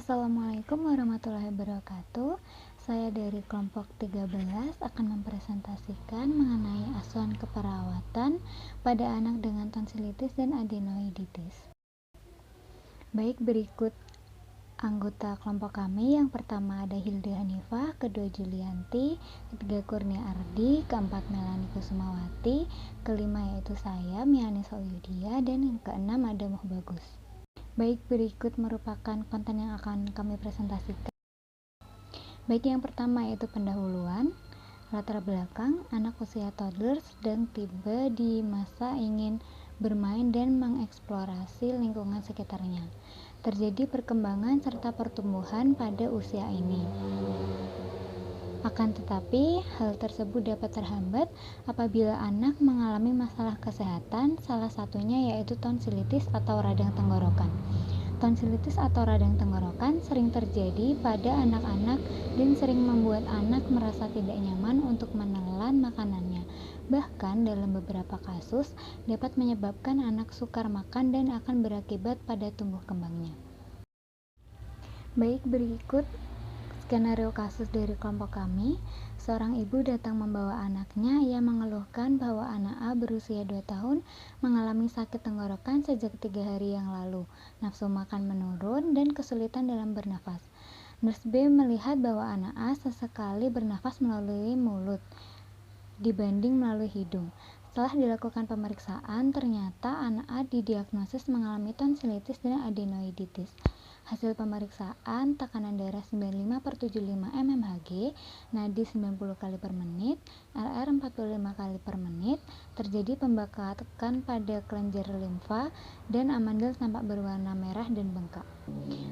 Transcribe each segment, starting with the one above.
Assalamualaikum warahmatullahi wabarakatuh. Saya dari kelompok 13 akan mempresentasikan mengenai asuhan keperawatan pada anak dengan tonsilitis dan adenoiditis. Baik, berikut anggota kelompok kami. Yang pertama ada Hilda Hanifah, kedua Julianti, ketiga Kurnia Ardi, keempat Melani Kusumawati, kelima yaitu saya, Miani Solyudia, dan yang keenam ada Muhbagus. Baik, berikut merupakan konten yang akan kami presentasikan. Baik, yang pertama yaitu pendahuluan. Latar belakang, anak usia toddler sedang tiba di masa ingin bermain dan mengeksplorasi lingkungan sekitarnya. Terjadi perkembangan serta pertumbuhan pada usia ini. Akan tetapi, hal tersebut dapat terhambat apabila anak mengalami masalah kesehatan, salah satunya yaitu tonsilitis atau radang tenggorokan. Tonsilitis atau radang tenggorokan sering terjadi pada anak-anak dan sering membuat anak merasa tidak nyaman untuk menelan makanannya. Bahkan dalam beberapa kasus dapat menyebabkan anak sukar makan dan akan berakibat pada tumbuh kembangnya. Baik, berikut skenario kasus dari kelompok kami. Seorang ibu datang membawa anaknya yang mengeluhkan bahwa anak A berusia 2 tahun mengalami sakit tenggorokan sejak 3 hari yang lalu. Nafsu makan menurun dan kesulitan dalam bernafas. Nurse B melihat bahwa anak A sesekali bernafas melalui mulut dibanding melalui hidung. Setelah dilakukan pemeriksaan, ternyata anak A didiagnosis mengalami tonsilitis dan adenoiditis. Hasil pemeriksaan tekanan darah 95/75 mmHg, nadi 90 kali per menit, LR 45 kali per menit, terjadi pembengkakan pada kelenjar limfa, dan amandel tampak berwarna merah dan bengkak.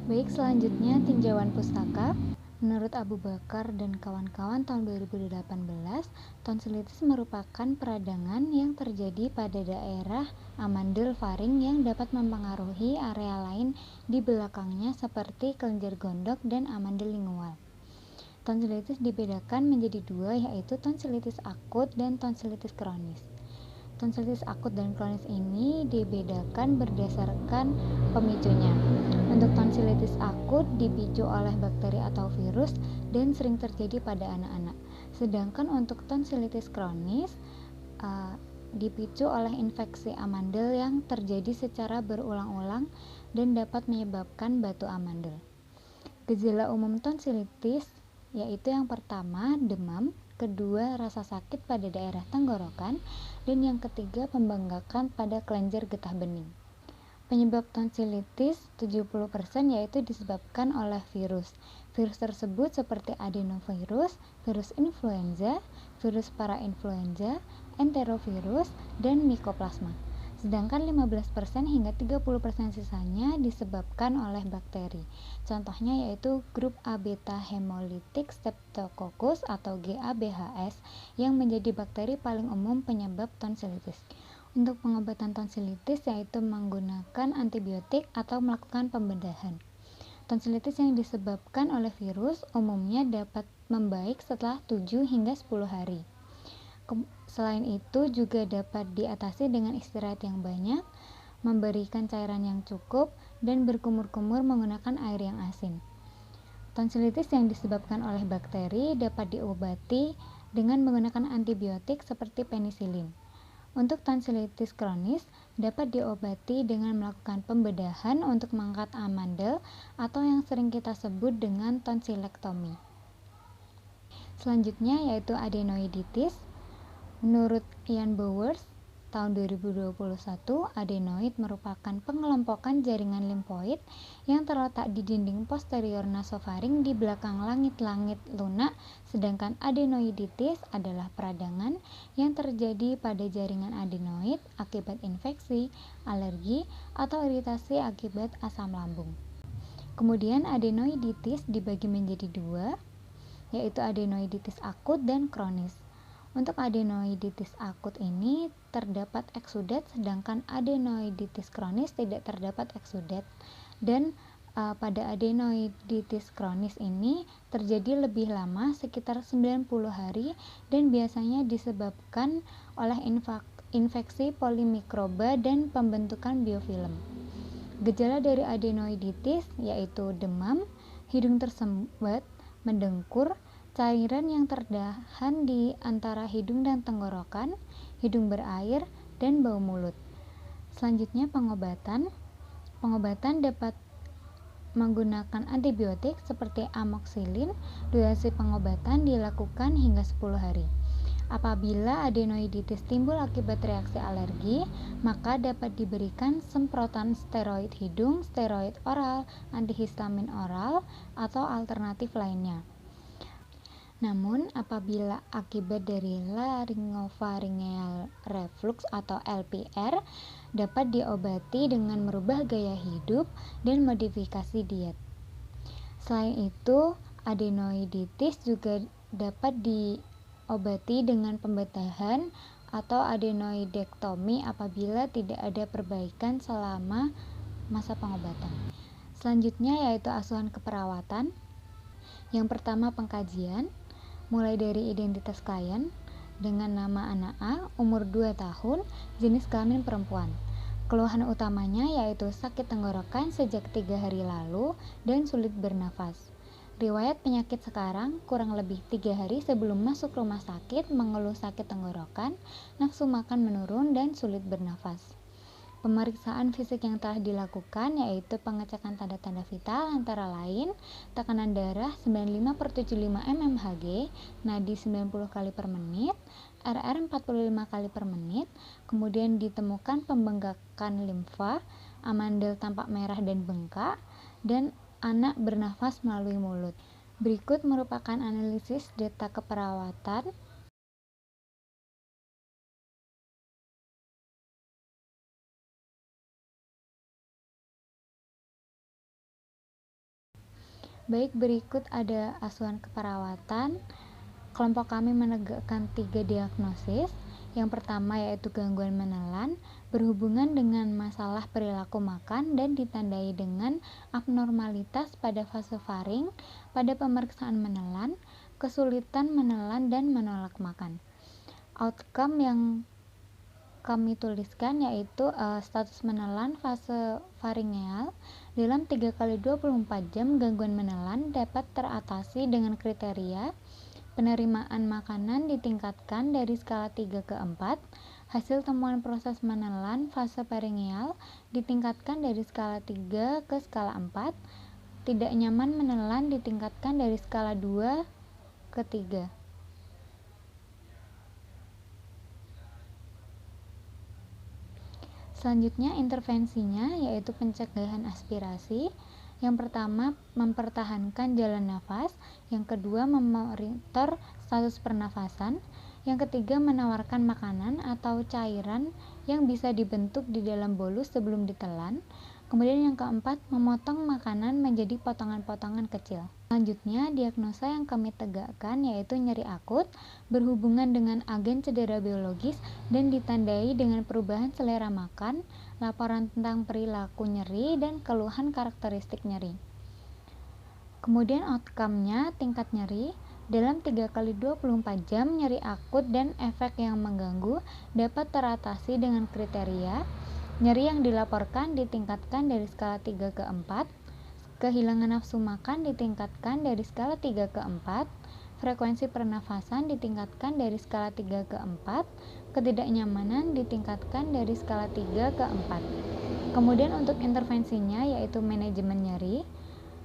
Baik, selanjutnya tinjauan pustaka. Menurut Abu Bakar dan kawan-kawan tahun 2018, tonsilitis merupakan peradangan yang terjadi pada daerah amandel faring yang dapat mempengaruhi area lain di belakangnya seperti kelenjar gondok dan amandel lingual. Tonsilitis dibedakan menjadi dua, yaitu tonsilitis akut dan tonsilitis kronis. Tonsilitis akut dan kronis ini dibedakan berdasarkan pemicunya. Untuk tonsilitis akut dipicu oleh bakteri atau virus dan sering terjadi pada anak-anak. Sedangkan untuk tonsilitis kronis dipicu oleh infeksi amandel yang terjadi secara berulang-ulang dan dapat menyebabkan batu amandel. Gejala umum tonsilitis yaitu yang pertama demam, kedua rasa sakit pada daerah tenggorokan, dan yang ketiga pembengkakan pada kelenjar getah bening. Penyebab tonsilitis 70% yaitu disebabkan oleh virus. Virus tersebut seperti adenovirus, virus influenza, virus parainfluenza, enterovirus, dan mycoplasma. Sedangkan 15% hingga 30% sisanya disebabkan oleh bakteri. Contohnya yaitu grup A beta hemolytic streptococcus atau GABHS yang menjadi bakteri paling umum penyebab tonsilitis. Untuk pengobatan tonsilitis yaitu menggunakan antibiotik atau melakukan pembedahan. Tonsilitis yang disebabkan oleh virus umumnya dapat membaik setelah 7 hingga 10 hari. Selain itu juga dapat diatasi dengan istirahat yang banyak, memberikan cairan yang cukup, dan berkumur-kumur menggunakan air yang asin. Tonsilitis yang disebabkan oleh bakteri dapat diobati dengan menggunakan antibiotik seperti penisilin. Untuk tonsilitis kronis dapat diobati dengan melakukan pembedahan untuk mengangkat amandel atau yang sering kita sebut dengan tonsilektomi. Selanjutnya yaitu adenoiditis. Menurut Ian Bowers, tahun 2021, adenoid merupakan pengelompokan jaringan limfoid yang terletak di dinding posterior nasofaring di belakang langit-langit lunak, sedangkan adenoiditis adalah peradangan yang terjadi pada jaringan adenoid akibat infeksi, alergi, atau iritasi akibat asam lambung. Kemudian adenoiditis dibagi menjadi dua, yaitu adenoiditis akut dan kronis. Untuk adenoiditis akut ini terdapat eksudat, sedangkan adenoiditis kronis tidak terdapat eksudat. Dan pada adenoiditis kronis ini terjadi lebih lama, sekitar 90 hari, dan biasanya disebabkan oleh infeksi polimikroba dan pembentukan biofilm. Gejala dari adenoiditis yaitu demam, hidung tersumbat, mendengkur, cairan yang tertahan di antara hidung dan tenggorokan, hidung berair, dan bau mulut. Selanjutnya pengobatan. Pengobatan dapat menggunakan antibiotik seperti amoxicillin. Durasi pengobatan dilakukan hingga 10 hari. Apabila adenoiditis timbul akibat reaksi alergi, maka dapat diberikan semprotan steroid hidung, steroid oral, antihistamin oral, atau alternatif lainnya. Namun, apabila akibat dari laringopharyngeal reflux atau LPR, dapat diobati dengan merubah gaya hidup dan modifikasi diet. Selain itu, adenoiditis juga dapat diobati dengan pembedahan atau adenoidektomi apabila tidak ada perbaikan selama masa pengobatan. Selanjutnya yaitu asuhan keperawatan. Yang pertama pengkajian, mulai dari identitas klien dengan nama anak A, umur 2 tahun, jenis kelamin perempuan. Keluhan utamanya yaitu sakit tenggorokan sejak 3 hari lalu dan sulit bernafas. Riwayat penyakit sekarang kurang lebih 3 hari sebelum masuk rumah sakit mengeluh sakit tenggorokan, nafsu makan menurun, dan sulit bernafas. Pemeriksaan fisik yang telah dilakukan yaitu pengecekan tanda-tanda vital antara lain tekanan darah 95/75 mmHg, nadi 90 kali per menit, RR 45 kali per menit, kemudian ditemukan pembengkakan limfa, amandel tampak merah dan bengkak, dan anak bernafas melalui mulut. Berikut merupakan analisis data keperawatan. Baik, berikut ada asuhan keperawatan. Kelompok kami menegakkan 3 diagnosis. Yang pertama yaitu gangguan menelan, berhubungan dengan masalah perilaku makan dan ditandai dengan abnormalitas pada fase faring, pada pemeriksaan menelan, kesulitan menelan, dan menolak makan. Outcome yang kami tuliskan yaitu status menelan fase faringeal dalam 3 kali 24 jam gangguan menelan dapat teratasi dengan kriteria penerimaan makanan ditingkatkan dari skala 3 ke 4, hasil temuan proses menelan fase faringeal ditingkatkan dari skala 3 ke skala 4, tidak nyaman menelan ditingkatkan dari skala 2 ke 3. Selanjutnya intervensinya yaitu pencegahan aspirasi. Yang pertama mempertahankan jalan nafas, yang kedua memonitor status pernafasan, yang ketiga menawarkan makanan atau cairan yang bisa dibentuk di dalam bolus sebelum ditelan, kemudian yang keempat memotong makanan menjadi potongan-potongan kecil. Selanjutnya diagnosa yang kami tegakkan yaitu nyeri akut berhubungan dengan agen cedera biologis dan ditandai dengan perubahan selera makan, laporan tentang perilaku nyeri, dan keluhan karakteristik nyeri. Kemudian outcome-nya tingkat nyeri dalam 3 kali 24 jam nyeri akut dan efek yang mengganggu dapat teratasi dengan kriteria nyeri yang dilaporkan ditingkatkan dari skala 3 ke 4, kehilangan nafsu makan ditingkatkan dari skala 3 ke 4, frekuensi pernafasan ditingkatkan dari skala 3 ke 4, ketidaknyamanan ditingkatkan dari skala 3 ke 4. Kemudian untuk intervensinya yaitu manajemen nyeri.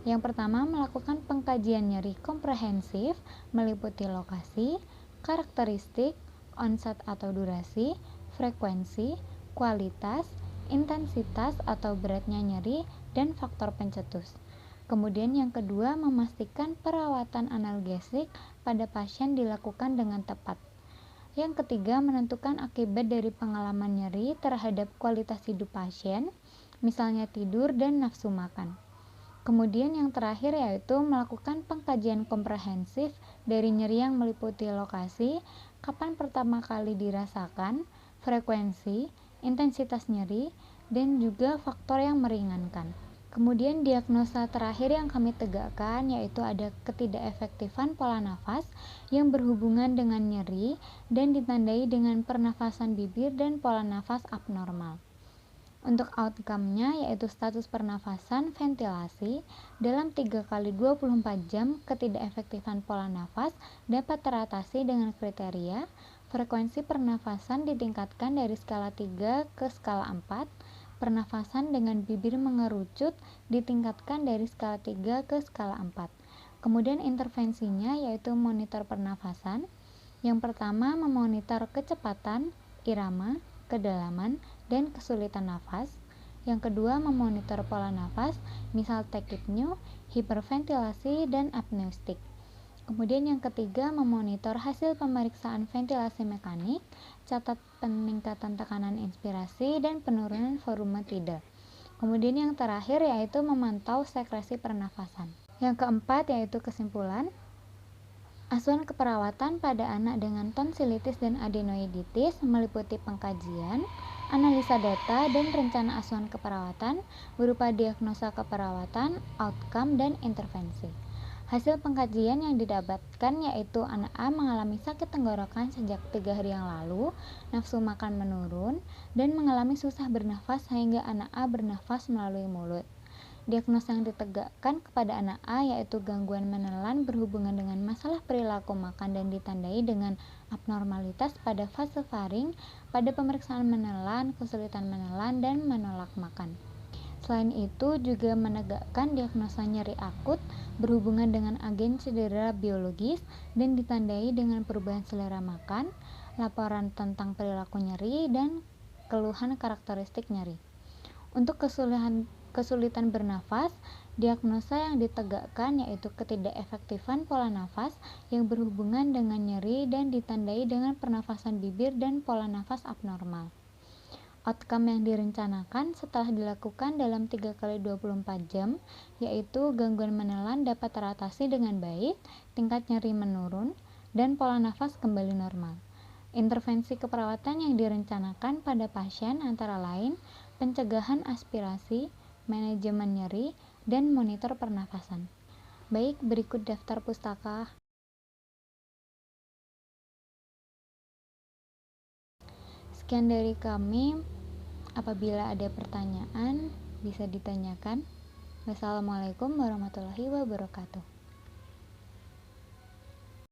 Yang pertama melakukan pengkajian nyeri komprehensif meliputi lokasi, karakteristik, onset atau durasi, frekuensi, kualitas, intensitas atau beratnya nyeri, dan faktor pencetus. Kemudian yang kedua memastikan perawatan analgesik pada pasien dilakukan dengan tepat. Yang ketiga menentukan akibat dari pengalaman nyeri terhadap kualitas hidup pasien, misalnya tidur dan nafsu makan. Kemudian yang terakhir yaitu melakukan pengkajian komprehensif dari nyeri yang meliputi lokasi, kapan pertama kali dirasakan, frekuensi, intensitas nyeri, dan juga faktor yang meringankan. Kemudian diagnosa terakhir yang kami tegakkan yaitu ada ketidakefektifan pola nafas yang berhubungan dengan nyeri dan ditandai dengan pernafasan bibir dan pola nafas abnormal. Untuk outcome-nya yaitu status pernafasan, ventilasi, dalam 3 kali 24 jam ketidakefektifan pola nafas dapat teratasi dengan kriteria frekuensi pernafasan ditingkatkan dari skala 3 ke skala 4, pernafasan dengan bibir mengerucut ditingkatkan dari skala 3 ke skala 4. Kemudian intervensinya yaitu monitor pernafasan. Yang pertama memonitor kecepatan, irama, kedalaman, dan kesulitan nafas. Yang kedua memonitor pola nafas, misal tachypnea, hiperventilasi, dan apneustik. Kemudian yang ketiga memonitor hasil pemeriksaan ventilasi mekanik, catat peningkatan tekanan inspirasi dan penurunan volume tidal. Kemudian yang terakhir yaitu memantau sekresi pernafasan. Yang keempat yaitu kesimpulan. Asuhan keperawatan pada anak dengan tonsilitis dan adenoiditis meliputi pengkajian, analisa data, dan rencana asuhan keperawatan berupa diagnosa keperawatan, outcome, dan intervensi. Hasil pengkajian yang didapatkan yaitu anak A mengalami sakit tenggorokan sejak 3 hari yang lalu, nafsu makan menurun, dan mengalami susah bernafas sehingga anak A bernafas melalui mulut. Diagnosa yang ditegakkan kepada anak A yaitu gangguan menelan berhubungan dengan masalah perilaku makan dan ditandai dengan abnormalitas pada fase faring, pada pemeriksaan menelan, kesulitan menelan, dan menolak makan. Selain itu juga menegakkan diagnosa nyeri akut berhubungan dengan agen cedera biologis dan ditandai dengan perubahan selera makan, laporan tentang perilaku nyeri, dan keluhan karakteristik nyeri. Untuk kesulitan bernafas, diagnosa yang ditegakkan yaitu ketidakefektifan pola nafas yang berhubungan dengan nyeri dan ditandai dengan pernafasan bibir dan pola nafas abnormal. Outcome yang direncanakan setelah dilakukan dalam 3 kali 24 jam yaitu gangguan menelan dapat teratasi dengan baik, tingkat nyeri menurun, dan pola nafas kembali normal. Intervensi keperawatan yang direncanakan pada pasien antara lain pencegahan aspirasi, manajemen nyeri, dan monitor pernafasan. Baik, berikut daftar pustaka. Sekian dari kami. Apabila ada pertanyaan, bisa ditanyakan. Wassalamualaikum warahmatullahi wabarakatuh.